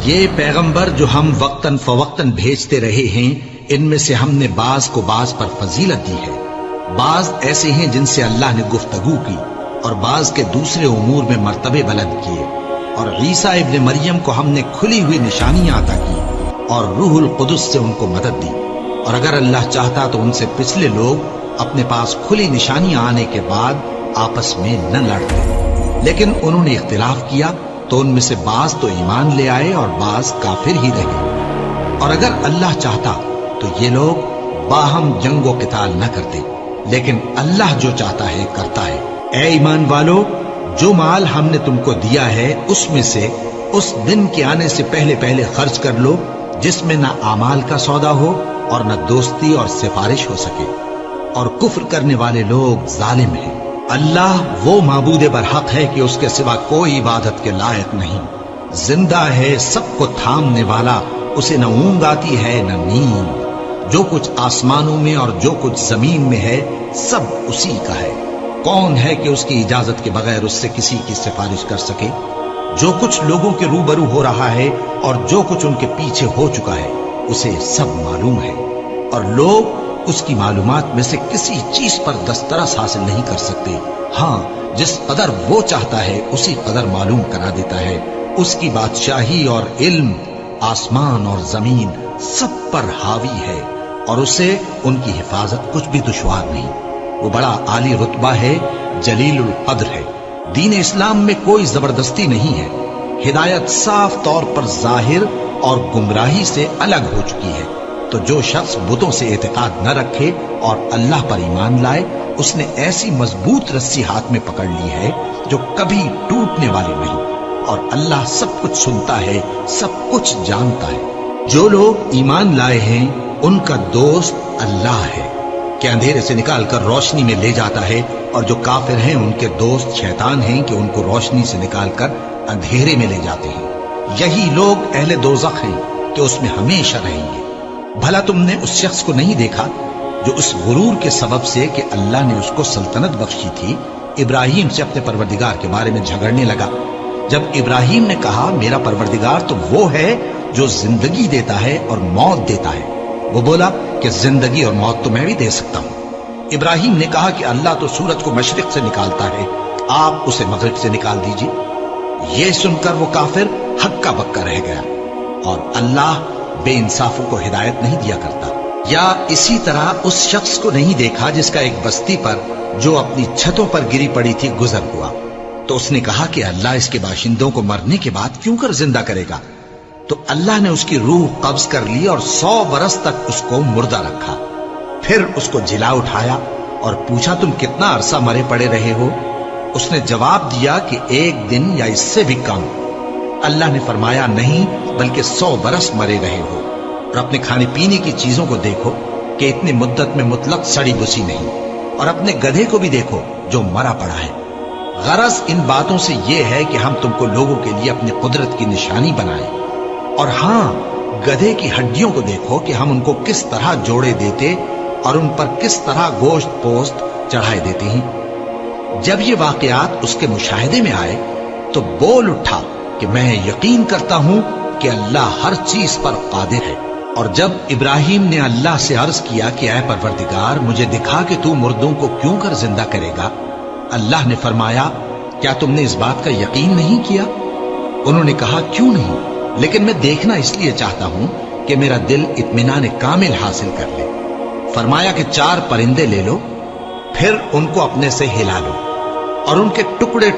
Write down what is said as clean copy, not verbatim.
یہ پیغمبر جو ہم وقتاً فوقتاً بھیجتے رہے ہیں، ان میں سے ہم نے بعض کو بعض پر فضیلت دی ہے۔ بعض ایسے ہیں جن سے اللہ نے گفتگو کی، اور بعض کے دوسرے امور میں مرتبے بلند کیے۔ اور عیسیٰ ابن مریم کو ہم نے کھلی ہوئی نشانیاں عطا کی، اور روح القدس سے ان کو مدد دی۔ اور اگر اللہ چاہتا تو ان سے پچھلے لوگ اپنے پاس کھلی نشانیاں آنے کے بعد آپس میں نہ لڑتے، لیکن انہوں نے اختلاف کیا تو ان میں سے بعض تو ایمان لے آئے اور بعض کافر ہی رہے۔ اور اگر اللہ چاہتا تو یہ لوگ باہم جنگ و قتال نہ کرتے، لیکن اللہ جو چاہتا ہے کرتا ہے۔ اے ایمان والو، جو مال ہم نے تم کو دیا ہے اس میں سے اس دن کے آنے سے پہلے پہلے خرچ کر لو جس میں نہ اعمال کا سودا ہو اور نہ دوستی اور سفارش ہو سکے، اور کفر کرنے والے لوگ ظالم ہیں۔ اللہ وہ معبود برحق ہے کہ اس کے سوا کوئی عبادت کے لائق نہیں، زندہ ہے، سب کو تھامنے والا، اسے نہ اونگ آتی ہے نہ نیند۔ جو کچھ آسمانوں میں اور جو کچھ زمین میں ہے سب اسی کا ہے۔ کون ہے کہ اس کی اجازت کے بغیر اس سے کسی کی سفارش کر سکے؟ جو کچھ لوگوں کے روبرو ہو رہا ہے اور جو کچھ ان کے پیچھے ہو چکا ہے اسے سب معلوم ہے، اور لوگ اس کی معلومات میں سے کسی چیز پر دسترس حاصل نہیں کر سکتے۔ ہاں، جس قدر وہ چاہتا ہے اسی قدر معلوم کرا دیتا ہے۔ اس کی بادشاہی اور علم آسمان اور زمین سب پر حاوی ہے، اور اسے ان کی حفاظت کچھ بھی دشوار نہیں۔ وہ بڑا عالی رتبہ ہے، جلیل القدر ہے۔ دین اسلام میں کوئی زبردستی نہیں ہے۔ ہدایت صاف طور پر ظاہر اور گمراہی سے الگ ہو چکی ہے۔ تو جو شخص بتوں سے اعتقاد نہ رکھے اور اللہ پر ایمان لائے، اس نے ایسی مضبوط رسی ہاتھ میں پکڑ لی ہے جو کبھی ٹوٹنے والی نہیں، اور اللہ سب کچھ سنتا ہے، سب کچھ جانتا ہے۔ جو لوگ ایمان لائے ہیں ان کا دوست اللہ ہے کہ اندھیرے سے نکال کر روشنی میں لے جاتا ہے، اور جو کافر ہیں ان کے دوست شیطان ہیں کہ ان کو روشنی سے نکال کر اندھیرے میں لے جاتے ہیں۔ یہی لوگ اہل دوزخ ہیں کہ اس میں ہمیشہ رہیں گے۔ بھلا تم نے اس شخص کو نہیں دیکھا جو اس غرور کے سبب سے کہ اللہ نے اس کو سلطنت بخشی تھی، ابراہیم سے اپنے پروردگار کے بارے میں جھگڑنے لگا؟ جب ابراہیم نے کہا میرا پروردگار تو وہ ہے جو زندگی دیتا ہے اور موت دیتا ہے، وہ بولا کہ زندگی اور موت تو میں بھی دے سکتا ہوں۔ ابراہیم نے کہا کہ اللہ تو سورج کو مشرق سے نکالتا ہے، آپ اسے مغرب سے نکال دیجیے۔ یہ سن کر وہ کافر ہکا بکا رہ گیا، اور اللہ بے انصافوں کو ہدایت نہیں دیا کرتا۔ یا اسی طرح اس شخص کو نہیں دیکھا جس کا ایک بستی پر جو اپنی چھتوں پر گری پڑی تھی گزر ہوا، تو اس نے کہا کہ اللہ اس کے باشندوں کو مرنے کے بعد کیوں کر زندہ کرے گا؟ تو اللہ نے اس کی روح قبض کر لی اور 100 برس تک اس کو مردہ رکھا۔ پھر اس کو جلا اٹھایا اور پوچھا تم کتنا عرصہ مرے پڑے رہے ہو؟ اس نے جواب دیا کہ 1 دن یا اس سے بھی کم۔ اللہ نے فرمایا نہیں، بلکہ 100 برس مرے رہے ہو، اور اپنے کھانے پینے کی چیزوں کو دیکھو کہ اتنی مدت میں مطلق سڑی بسی نہیں، اور اپنے گدھے کو بھی دیکھو جو مرا پڑا ہے۔ غرض ان باتوں سے یہ ہے کہ ہم تم کو لوگوں کے لیے اپنی قدرت کی نشانی بنائیں۔ اور ہاں، گدھے کی ہڈیوں کو دیکھو کہ ہم ان کو کس طرح جوڑے دیتے اور ان پر کس طرح گوشت پوست چڑھائے دیتے ہیں۔ جب یہ واقعات اس کے مشاہدے میں آئے تو بول اٹھا کہ میں یقین کرتا ہوں کہ اللہ ہر چیز پر قادر ہے۔ اور جب ابراہیم نے اللہ سے عرض کیا کہ اے پروردگار مجھے دکھا کہ تو مردوں کو کیوں کر زندہ کرے گا، اللہ نے فرمایا کیا تم نے اس بات کا یقین نہیں کیا؟ انہوں نے کہا کیوں نہیں، لیکن میں دیکھنا اس لیے چاہتا ہوں کہ میرا دل اطمینان کامل حاصل کر لے۔ فرمایا کہ 4 پرندے لے لو، پھر ان کو اپنے سے ہلا لو اور ان کے ٹکڑے